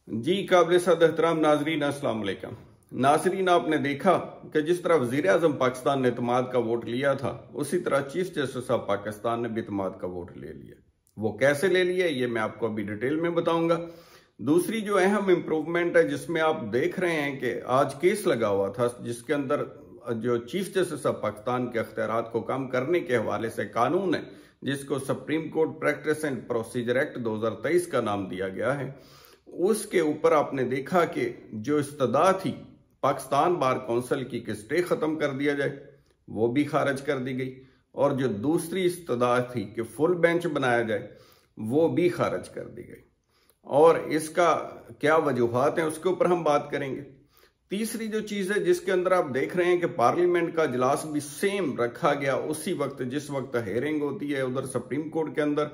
जी काबिल सद एहतराम नाजरीन, अस्सलाम वालेकुम। नाजरीन, आपने देखा कि जिस तरह वजीर आजम पाकिस्तान ने इत्मीनान का वोट लिया था, उसी तरह चीफ जस्टिस ऑफ पाकिस्तान ने भी इत्मीनान का वोट ले लिया। वो कैसे ले लिया ये मैं आपको अभी डिटेल में बताऊंगा। दूसरी जो अहम इंप्रूवमेंट है जिसमें आप देख रहे हैं कि आज केस लगा हुआ था जिसके अंदर जो चीफ जस्टिस ऑफ पाकिस्तान के अख्तियारात को कम करने के हवाले से कानून है जिसको supreme court practice and procedure act 2023 का नाम दिया गया है, उसके ऊपर आपने देखा कि जो इस्तदा थी पाकिस्तान बार काउंसिल की कि स्टे खत्म कर दिया जाए, वो भी खारिज कर दी गई, और जो दूसरी इस्तदा थी कि फुल बेंच बनाया जाए, वो भी खारिज कर दी गई। और इसका क्या वजूहात हैं उसके ऊपर हम बात करेंगे। तीसरी जो चीज है जिसके अंदर आप देख रहे हैं कि पार्लियामेंट का इजलास भी सेम रखा गया उसी वक्त जिस वक्त हेयरिंग होती है, उधर सुप्रीम कोर्ट के अंदर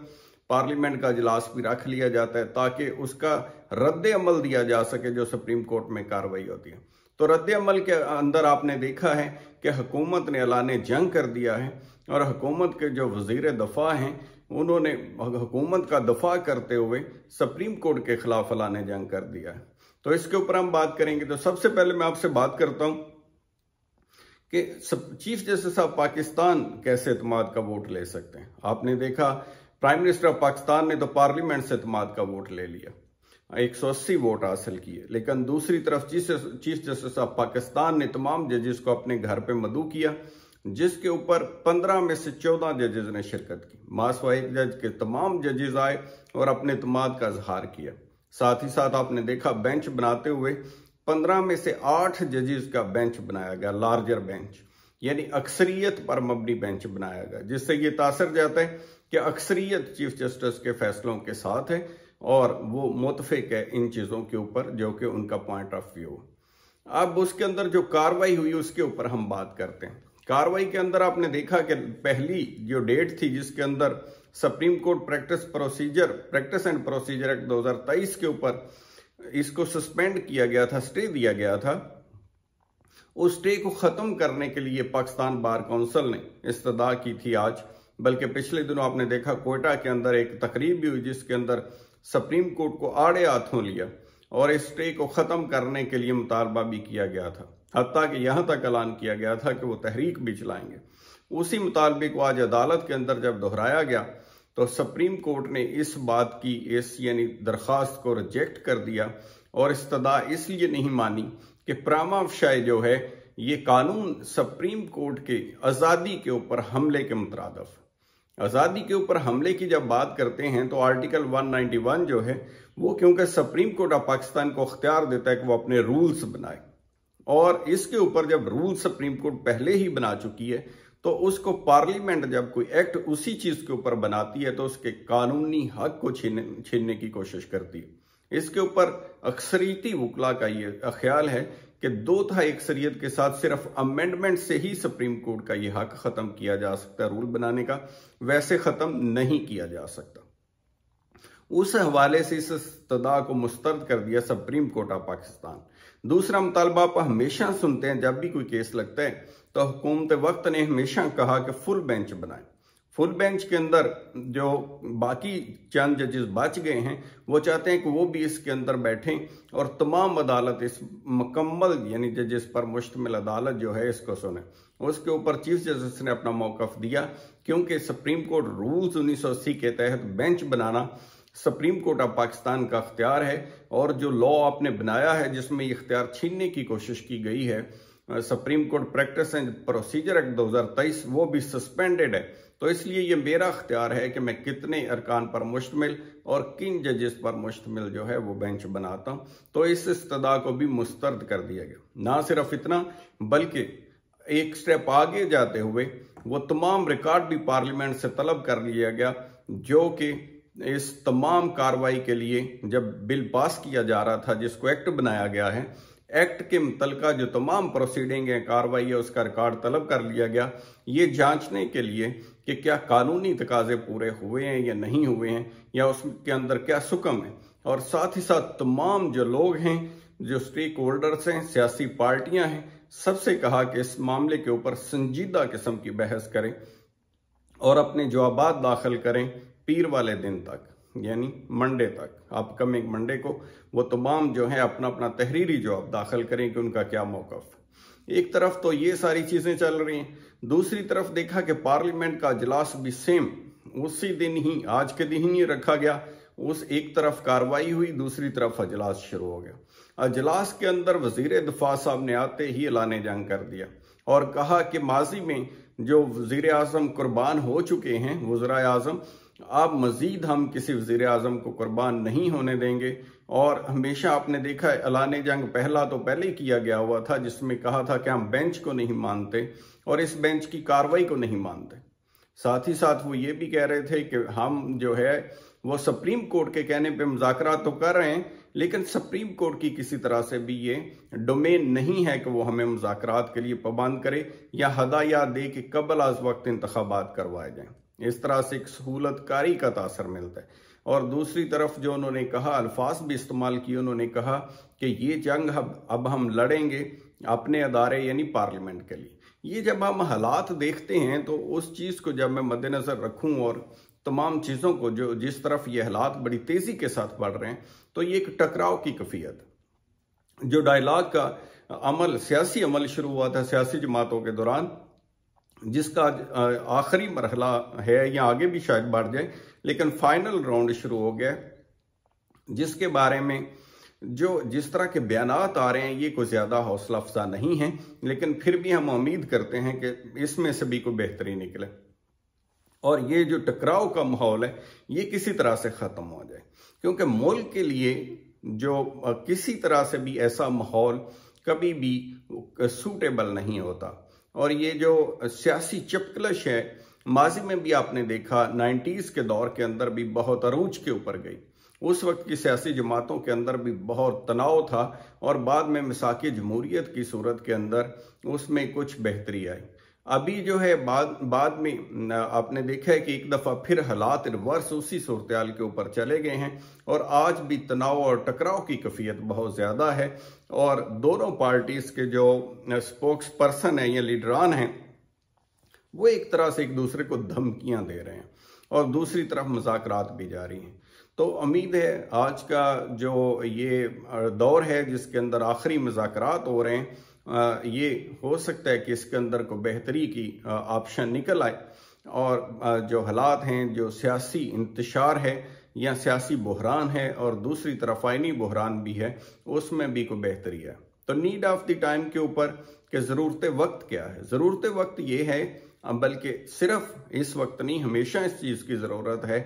पार्लियामेंट का इजलास भी रख लिया जाता है ताकि उसका रद्द अमल दिया जा सके जो सुप्रीम कोर्ट में कार्रवाई होती है। तो रद्द अमल के अंदर आपने देखा है कि हुकूमत ने ऐलान जंग कर दिया है और हुकूमत के जो वजीर दफा हैं उन्होंने हुकूमत का दफा करते हुए सुप्रीम कोर्ट के खिलाफ ऐलान जंग कर दिया है। तो इसके ऊपर हम बात करेंगे। तो सबसे पहले मैं आपसे बात करता हूं कि चीफ जस्टिस ऑफ पाकिस्तान कैसे इत्मीनान का वोट ले सकते हैं। आपने देखा प्राइम मिनिस्टर ऑफ पाकिस्तान ने तो पार्लियामेंट से इत्मीनान का वोट ले लिया, 180 वोट हासिल किए, लेकिन दूसरी तरफ चीफ जस्टिस ऑफ पाकिस्तान ने तमाम जजेस को अपने घर पे मदऊ किया, जिसके ऊपर 15 में से 14 जजेस ने शिरकत की। मासवा एक जज के तमाम जजेस आए और अपने इत्मीनान का इजहार किया। साथ ही साथ आपने देखा बेंच बनाते हुए 15 में से 8 जजेस का बेंच बनाया गया, लार्जर बेंच, यानी अक्सरियत पर मबनी बेंच बनाया गया, जिससे ये तासर जाता है कि अक्सरियत चीफ जस्टिस के फैसलों के साथ है और वो मुतफिक है इन चीजों के ऊपर जो कि उनका पॉइंट ऑफ व्यू है। अब उसके अंदर जो कार्रवाई हुई उसके ऊपर हम बात करते हैं। कार्रवाई के अंदर आपने देखा कि पहली जो डेट थी जिसके अंदर supreme court practice and procedure act 2023 के ऊपर इसको सस्पेंड किया गया था, स्टे दिया गया था, उस स्टे को खत्म करने के लिए पाकिस्तान बार काउंसिल ने इस्तदा की थी आज। बल्कि पिछले दिनों आपने देखा कोयटा के अंदर एक तकरीब भी हुई जिसके अंदर सुप्रीम कोर्ट को आड़े हाथों लिया और इस स्टे को खत्म करने के लिए मुतालबा भी किया गया था। हत्ता कि यहां तक ऐलान किया गया था कि वो तहरीक भी चलाएंगे। उसी मुतालबे को आज अदालत के अंदर जब दोहराया गया तो सुप्रीम कोर्ट ने इस बात की यानी दरखास्त को रिजेक्ट कर दिया और इस्तदा इसलिए नहीं मानी कि प्रामा अफशाई जो है ये कानून सुप्रीम कोर्ट के आज़ादी के ऊपर हमले के मुतरादिफ। आज़ादी के ऊपर हमले की जब बात करते हैं तो आर्टिकल 191 जो है वो क्योंकि सुप्रीम कोर्ट ऑफ पाकिस्तान को अख्तियार देता है कि वो अपने रूल्स बनाए, और इसके ऊपर जब रूल सुप्रीम कोर्ट पहले ही बना चुकी है तो उसको पार्लियामेंट जब कोई एक्ट उसी चीज के ऊपर बनाती है तो उसके कानूनी हक को छीनने की कोशिश करती है। इसके ऊपर अक्सरियती वकला का ये ख्याल है कि 2/3 अक्सरियत के साथ सिर्फ अमेंडमेंट से ही सुप्रीम कोर्ट का ये हक खत्म किया जा सकता है रूल बनाने का, वैसे खत्म नहीं किया जा सकता। उस हवाले से इस इस्तदा को मुस्तरद कर दिया सुप्रीम कोर्ट ऑफ पाकिस्तान। दूसरा मुतालबा आप हमेशा सुनते हैं जब भी कोई केस लगता है तो हुकूमत वक्त ने हमेशा कहा कि फुल बेंच बनाए। फुल बेंच के अंदर जो बाकी चंद जजेस बच गए हैं वो चाहते हैं कि वो भी इसके अंदर बैठें और तमाम अदालत इस मुकम्मल यानी जजेस पर मुश्तमिल अदालत जो है इसको सुने। उसके ऊपर चीफ जस्टिस ने अपना मौकफ दिया क्योंकि सुप्रीम कोर्ट रूल्स 1980 के तहत bench banana supreme court of Pakistan का अख्तियार है, और जो लॉ आपने बनाया है जिसमें ये इख्तियार छीनने की कोशिश की गई है supreme court practice and procedure act 2023 वो भी सस्पेंडेड है। तो इसलिए ये मेरा अख्तियार है कि मैं कितने अरकान पर मुश्तमिल और किन जजेस पर मुश्तमिल जो है वो बेंच बनाता हूं। तो इस इस्तदा को भी मुस्तरद कर दिया गया। ना सिर्फ इतना बल्कि एक स्टेप आगे जाते हुए वो तमाम रिकॉर्ड भी पार्लियामेंट से तलब कर लिया गया जो कि इस तमाम कार्रवाई के लिए जब बिल पास किया जा रहा था जिसको एक्ट बनाया गया है, एक्ट के मुतलका जो तमाम प्रोसीडिंग है कार्रवाई है उसका रिकॉर्ड तलब कर लिया गया ये जांचने के लिए कि क्या कानूनी तकाजे पूरे हुए हैं या नहीं हुए हैं या उसके अंदर क्या सुकम है। और साथ ही साथ तमाम जो लोग हैं जो स्टेक होल्डर्स हैं सियासी पार्टियां हैं सबसे कहा कि इस मामले के ऊपर संजीदा किस्म की बहस करें और अपने जवाबात दाखिल करें पीर वाले दिन तक। यानी मंडे तक, अपकमिंग मंडे को वो तमाम जो है अपना अपना तहरीरी जवाब दाखिल करें कि उनका क्या मौक़िफ़। एक तरफ तो ये सारी चीज़ें चल रही हैं, दूसरी तरफ देखा कि पार्लियामेंट का अजलास भी सेम उसी दिन ही, आज के दिन ही रखा गया। उस एक तरफ कार्रवाई हुई, दूसरी तरफ अजलास शुरू हो गया। अजलास के अंदर वजीर दिफा साहब ने आते ही ऐलान जंग कर दिया और कहा कि माजी में जो वजीर आजम कुर्बान हो चुके हैं, वज़राए आजम, अब मजीद हम किसी वजीर आजम को कुर्बान नहीं होने देंगे। और हमेशा आपने देखा है ऐलान जंग पहला तो पहले ही किया गया हुआ था, जिसमें कहा था कि हम बेंच को नहीं मानते और इस बेंच की कार्रवाई को नहीं मानते। साथ ही साथ वो ये भी कह रहे थे कि हम जो है वो सुप्रीम कोर्ट के कहने पे मुज़ाकरात तो कर रहे हैं, लेकिन सुप्रीम कोर्ट की किसी तरह से भी ये डोमेन नहीं है कि वो हमें मुज़ाकरात के लिए पाबंद करे या हदायत दे कि कबल आज वक्त इंतखाबात करवाए जाएं। इस तरह से एक सहूलतकारी का तासर मिलता है। और दूसरी तरफ जो उन्होंने कहा, अल्फाज भी इस्तेमाल किए, उन्होंने कहा कि ये जंग अब हम लड़ेंगे अपने अदारे यानी पार्लियामेंट के लिए। ये जब हम हालात देखते हैं तो उस चीज़ को जब मैं मद्देनज़र रखूं और तमाम चीज़ों को जो जिस तरफ ये हालात बड़ी तेज़ी के साथ बढ़ रहे हैं, तो ये एक टकराव की कैफियत, जो डायलॉग का अमल, सियासी अमल शुरू हुआ था सियासी जमातों के दौरान, जिसका आखिरी मरहला है या आगे भी शायद बढ़ जाए, लेकिन फाइनल राउंड शुरू हो गया, जिसके बारे में जो जिस तरह के बयानात आ रहे हैं ये कोई ज़्यादा हौसला अफजा नहीं है, लेकिन फिर भी हम उम्मीद करते हैं कि इसमें से भी कोई बेहतरी निकले और ये जो टकराव का माहौल है ये किसी तरह से ख़त्म हो जाए। क्योंकि मुल्क के लिए जो किसी तरह से भी ऐसा माहौल कभी भी सूटेबल नहीं होता। और ये जो सियासी चपकलश है, माजी में भी आपने देखा 90s के दौर के अंदर भी बहुत अरूज के ऊपर गई। उस वक्त की सियासी जमातों के अंदर भी बहुत तनाव था और बाद में मिसाक जमहूरियत की सूरत के अंदर उसमें कुछ बेहतरी आई। अभी जो है बाद में आपने देखा है कि एक दफ़ा फिर हालात रिवर्स उसी सूरत के ऊपर चले गए हैं और आज भी तनाव और टकराव की कैफियत बहुत ज़्यादा है। और दोनों पार्टीज़ के जो स्पोक्स पर्सन हैं या लीडरान हैं वो एक तरह से एक दूसरे को धमकियां दे रहे हैं और दूसरी तरफ मुज़ाकरात भी जारी हैं। तो उम्मीद है आज का जो ये दौर है जिसके अंदर आखिरी मुज़ाकरात हो रहे हैं, ये हो सकता है कि इसके अंदर को बेहतरी की ऑप्शन निकल आए और जो हालात हैं, जो सियासी इंतशार है या सियासी बहरान है और दूसरी तरफ आइनी बहरान भी है, उसमें भी कोई बेहतरी है। तो नीड ऑफ द टाइम के ऊपर कि ज़रूरत वक्त क्या है, ज़रूरत वक्त ये है, बल्कि सिर्फ इस वक्त नहीं, हमेशा इस चीज़ की ज़रूरत है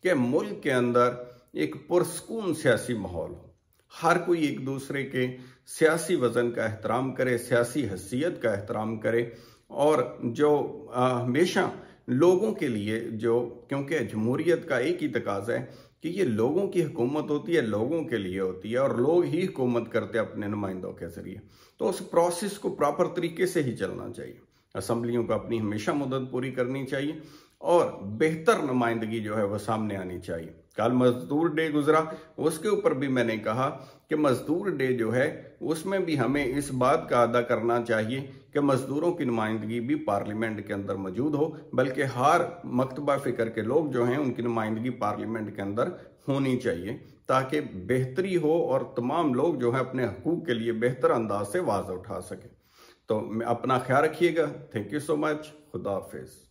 कि मुल्क के अंदर एक पुरसकून सियासी माहौल हो, हर कोई एक दूसरे के सियासी वज़न का एहतराम करे, सियासी हैसियत का एहतराम करे और जो हमेशा लोगों के लिए जो, क्योंकि जमहूरियत का एक ही तकाज़ा है कि ये लोगों की हुकूमत होती है, लोगों के लिए होती है और लोग ही हुकूमत करते हैं अपने नुमाइंदों के ज़रिए। तो उस प्रोसेस को प्रॉपर तरीके से ही चलना चाहिए। असम्बलियों को अपनी हमेशा मुद्दत पूरी करनी चाहिए और बेहतर नुमाइंदगी जो है वह सामने आनी चाहिए। कल मजदूर डे गुजरा, उसके ऊपर भी मैंने कहा कि मजदूर डे जो है उसमें भी हमें इस बात का अदा करना चाहिए कि मजदूरों की नुमाइंदगी भी पार्लियामेंट के अंदर मौजूद हो, बल्कि हर मकतबा फ़िक्र के लोग जो हैं उनकी नुमाइंदगी पार्लियामेंट के अंदर होनी चाहिए ताकि बेहतरी हो और तमाम लोग जो हैं अपने हकूक़ के लिए बेहतर अंदाज से आवाज़ उठा सकें। तो अपना ख्याल रखिएगा। Thank you so much. खुदा हाफिज़।